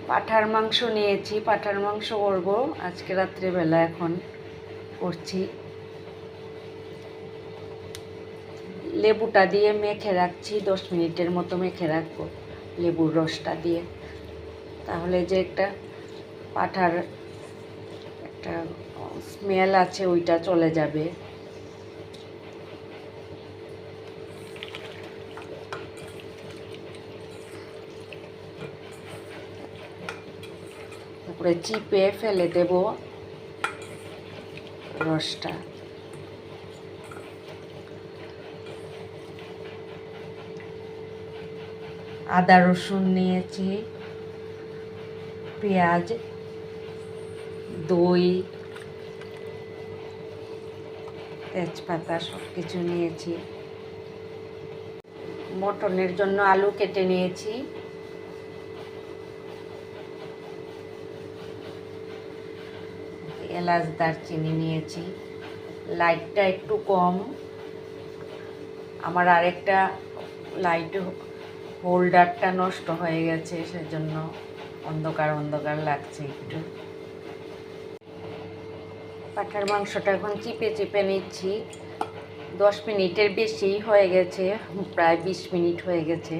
পাঁঠার মাংস নিয়েছি, পাঁঠার মাংস করব আজকে রাত্রেবেলা। এখন করছি, লেবুটা দিয়ে মেখে রাখছি, 10 মিনিটের মতো মেখে রাখবো লেবুর রসটা দিয়ে। তাহলে যে একটা পাঁঠার একটা স্মেল আছে ওইটা চলে যাবে। তারপরে চিপে ফেলে দেব রসটা। আদা রসুন নিয়েছি, পেঁয়াজ, দই, তেজপাতা সব কিছু নিয়েছি। মটনের জন্য আলু কেটে নিয়েছি। এলাচ দারচিনি নিয়েছি। লাইটটা একটু কম, আমার আরেকটা লাইট হোল্ডারটা নষ্ট হয়ে গেছে, সেজন্য অন্ধকার অন্ধকার লাগছে একটু। পাঁঠার মাংসটা এখন চিপে চিপে নিচ্ছি। 10 মিনিটের বেশি হয়ে গেছে, প্রায় 20 মিনিট হয়ে গেছে।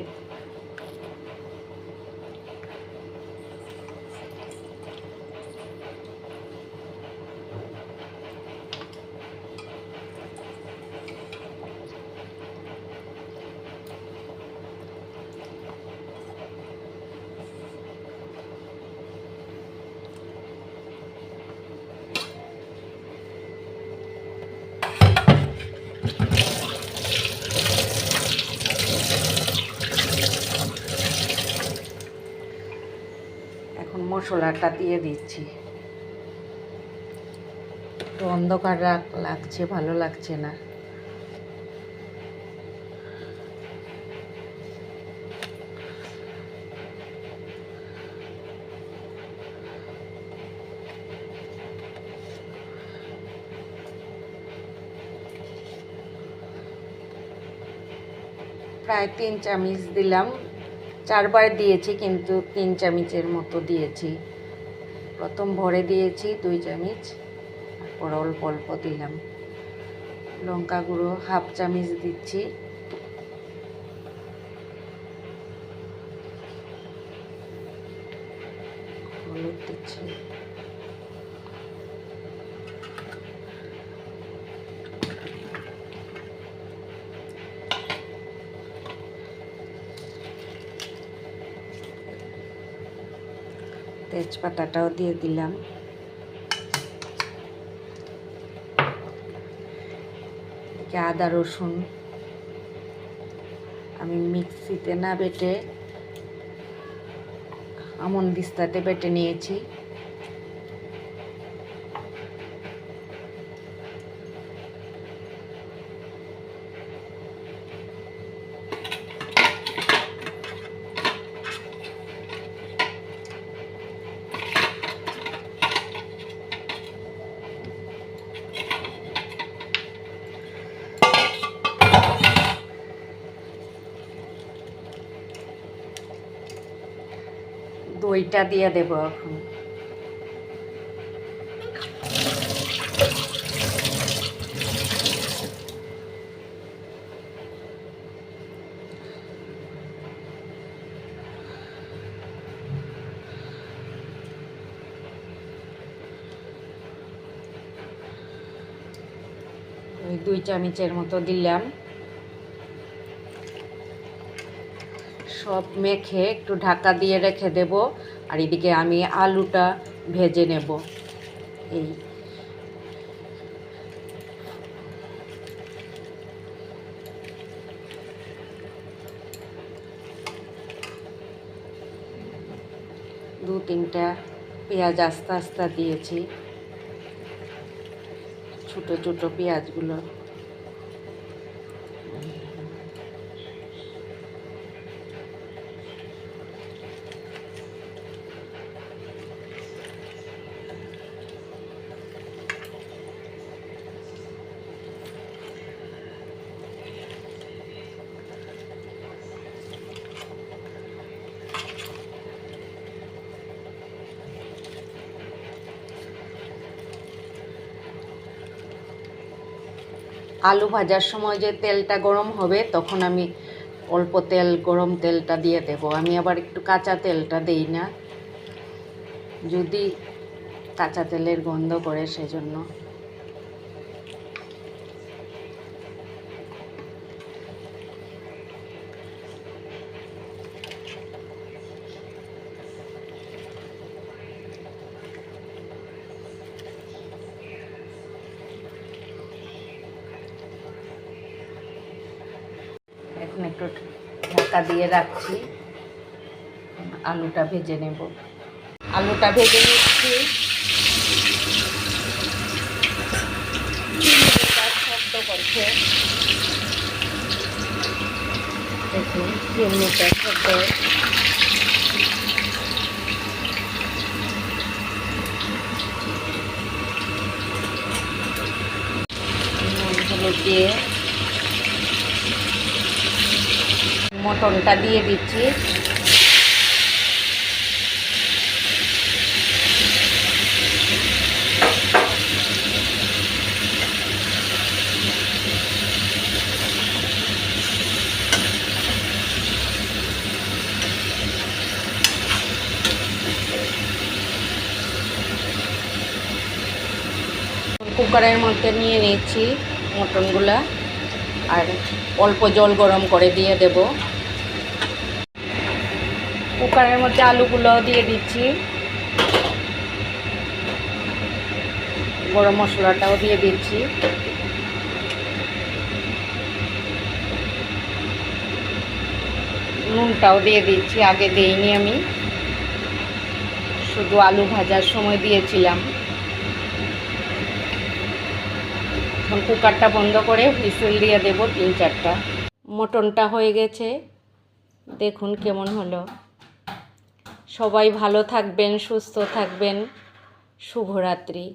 এখন মশলাটা দিয়ে দিচ্ছি। একটু অন্ধকার লাগছে, ভালো লাগছে না। প্রায় 3 চামচ দিলাম, 4 বার দিয়েছি কিন্তু 3 চামচের মতো দিয়েছি। প্রথম ভরে দিয়েছি 2 চামচ, তারপর অল্প অল্প দিলাম। লঙ্কা গুঁড়ো 1/2 চামচ দিচ্ছি। হলুদ দিচ্ছি। তেজপাতাটাও দিয়ে দিলাম। আদা রসুন আমি মিক্সিতে না বেটে আমন দিস্তাতে বেটে নিয়েছি। দইটা দিয়ে দেব এখন। ওই 2 চামচের মতো দিলাম। সব মেখে একটু ঢাকা দিয়ে রেখে দেব, আর এদিকে আমি আলুটা ভেজে নেব। এই দু তিনটা পেঁয়াজ আস্তে আস্তে দিয়েছি, ছোট ছোট পেঁয়াজগুলো। আলু ভাজার সময় যে তেলটা গরম হবে তখন আমি অল্প তেল, গরম তেলটা দিয়ে দেব। আমি আবার একটু কাঁচা তেলটা দেই না, যদি কাঁচা তেলের গন্ধ করে, সেজন্য। এখন একটু ঢাকা দিয়ে রাখছি, আলুটা ভেজে নেব। আলুটা ভেজে নিচ্ছি। শব্দ করছে, দেখুন চিমনিটার শব্দ। হলুদ দিয়ে মটনটা দিয়ে দিচ্ছি। কুকারের মধ্যে নিয়ে নিচ্ছি মটনগুলা, আর অল্প জল গরম করে দিয়ে দেব। কুকারের মধ্যে আলুগুলো দিয়ে দিচ্ছি, গরম মশলাটাও দিয়ে দিচ্ছি। নুনটাও দিয়ে দিচ্ছি, আগে দেইনি আমি, শুধু আলু ভাজার সময় দিয়েছিলাম। এখন কুকারটা বন্ধ করে হুইসেল দিয়ে দেব 3-4টা। মটনটা হয়ে গেছে, দেখুন কেমন হলো। সবাই ভালো থাকবেন, সুস্থ থাকবেন। শুভরাত্রি।